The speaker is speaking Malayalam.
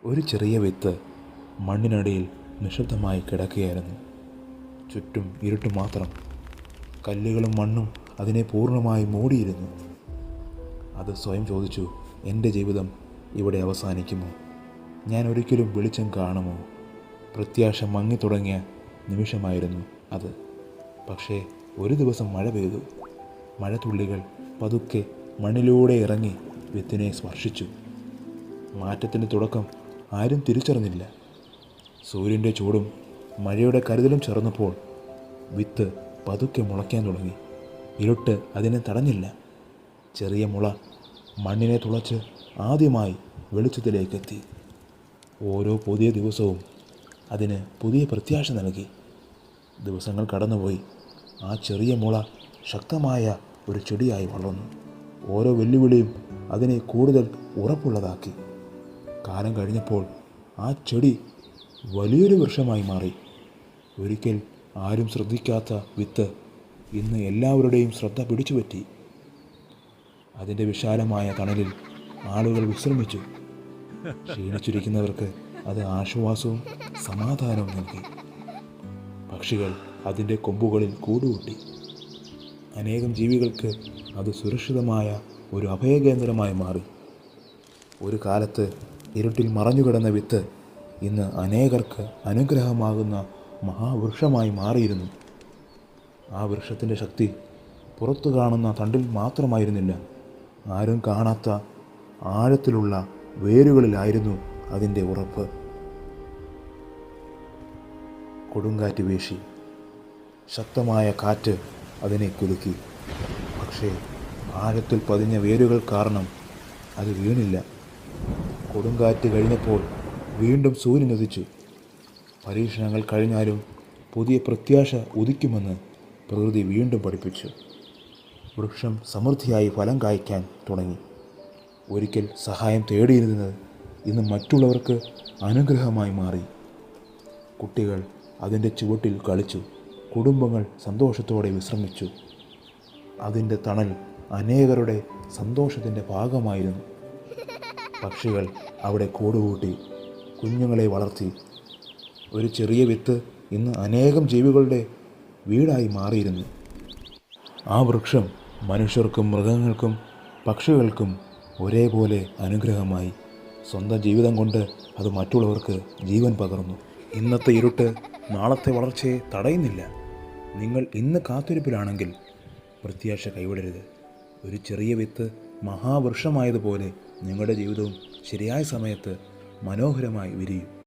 ഒരു ചെറിയ വിത്ത് മണ്ണിനടിയിൽ നിശബ്ദമായി കിടക്കുകയായിരുന്നു. ചുറ്റും ഇരുട്ട് മാത്രം. കല്ലുകളും മണ്ണും അതിനെ പൂർണ്ണമായി മൂടിയിരുന്നു. അത് സ്വയം ചോദിച്ചു, എൻ്റെ ജീവിതം ഇവിടെ അവസാനിക്കുമോ? ഞാൻ ഒരിക്കലും വെളിച്ചം കാണുമോ? പ്രത്യാശ മങ്ങിത്തുടങ്ങിയ നിമിഷമായിരുന്നു അത്. പക്ഷേ ഒരു ദിവസം മഴ പെയ്തു. മഴത്തുള്ളികൾ പതുക്കെ മണ്ണിലൂടെ ഇറങ്ങി വിത്തിനെ സ്പർശിച്ചു. മാറ്റത്തിൻ്റെ തുടക്കം ആരും തിരിച്ചറിഞ്ഞില്ല. സൂര്യൻ്റെ ചൂടും മഴയുടെ കരുതലും ചേർന്നപ്പോൾ വിത്ത് പതുക്കെ മുളയ്ക്കാൻ തുടങ്ങി. ഇരുട്ട് അതിനെ തടഞ്ഞില്ല. ചെറിയ മുള മണ്ണിനെ തുളച്ച് ആദ്യമായി വെളിച്ചത്തിലേക്കെത്തി. ഓരോ പുതിയ ദിവസവും അതിന് പുതിയ പ്രത്യാശ നൽകി. ദിവസങ്ങൾ കടന്നുപോയി. ആ ചെറിയ മുള ശക്തമായ ഒരു ചെടിയായി വളർന്നു. ഓരോ വെല്ലുവിളിയും അതിനെ കൂടുതൽ ഉറപ്പുള്ളതാക്കി. കാലം കഴിഞ്ഞപ്പോൾ ആ ചെടി വലിയൊരു വൃക്ഷമായി മാറി. ഒരിക്കൽ ആരും ശ്രദ്ധിക്കാത്ത വിത്ത് ഇന്ന് എല്ലാവരുടെയും ശ്രദ്ധ പിടിച്ചുപറ്റി. അതിൻ്റെ വിശാലമായ തണലിൽ ആളുകൾ വിശ്രമിച്ചു. ക്ഷീണിച്ചിരിക്കുന്നവർക്ക് അത് ആശ്വാസവും സമാധാനവും നൽകി. പക്ഷികൾ അതിൻ്റെ കൊമ്പുകളിൽ കൂടുകൂട്ടി. അനേകം ജീവികൾക്ക് അത് സുരക്ഷിതമായ ഒരു അഭയകേന്ദ്രമായി മാറി. ഒരു കാലത്ത് ഇരുട്ടിൽ മറഞ്ഞുകിടന്ന വിത്ത് ഇന്ന് അനേകർക്ക് അനുഗ്രഹമാകുന്ന മഹാവൃക്ഷമായി മാറിയിരുന്നു. ആ വൃക്ഷത്തിൻ്റെ ശക്തി പുറത്തു കാണുന്ന തണ്ടിൽ മാത്രമായിരുന്നില്ല. ആരും കാണാത്ത ആഴത്തിലുള്ള വേരുകളിലായിരുന്നു അതിൻ്റെ ഉറപ്പ്. കൊടുങ്കാറ്റ് വീശി. ശക്തമായ കാറ്റ് അതിനെ കുലുക്കി. പക്ഷേ ആഴത്തിൽ പതിഞ്ഞ വേരുകൾ കാരണം അത് വീണില്ല. കൊടുങ്കാറ്റ് കഴിഞ്ഞപ്പോൾ വീണ്ടും സൂര്യൻ ഉദിച്ചു. പരീക്ഷണങ്ങൾ കഴിഞ്ഞാലും പുതിയ പ്രത്യാശ ഉദിക്കുമെന്ന് പ്രകൃതി വീണ്ടും പഠിപ്പിച്ചു. വൃക്ഷം സമൃദ്ധിയായി ഫലം കായ്ക്കാൻ തുടങ്ങി. ഒരിക്കൽ സഹായം തേടിയിരുന്നത് ഇന്ന് മറ്റുള്ളവർക്ക് അനുഗ്രഹമായി മാറി. കുട്ടികൾ അതിൻ്റെ ചുവട്ടിൽ കളിച്ചു. കുടുംബങ്ങൾ സന്തോഷത്തോടെ വിശ്രമിച്ചു. അതിൻ്റെ തണൽ അനേകരുടെ സന്തോഷത്തിൻ്റെ ഭാഗമായിരുന്നു. പക്ഷികൾ അവിടെ കൂടുകൂട്ടി കുഞ്ഞുങ്ങളെ വളർത്തി. ഒരു ചെറിയ വിത്ത് ഇന്ന് അനേകം ജീവികളുടെ വീടായി മാറിയിരുന്നു. ആ വൃക്ഷം മനുഷ്യർക്കും മൃഗങ്ങൾക്കും പക്ഷികൾക്കും ഒരേപോലെ അനുഗ്രഹമായി. സ്വന്തം ജീവിതം കൊണ്ട് അത് മറ്റുള്ളവർക്ക് ജീവൻ പകർന്നു. ഇന്നത്തെ ഇരുട്ട് നാളത്തെ വളർച്ചയെ തടയുന്നില്ല. നിങ്ങൾ ഇന്ന് കാത്തിരിപ്പിലാണെങ്കിൽ പ്രത്യാശ കൈവിടരുത്. ഒരു ചെറിയ വിത്ത് മഹാവൃക്ഷമായതുപോലെ നിങ്ങളുടെ ജീവിതവും ശരിയായ സമയത്ത് മനോഹരമായി വിരിയും.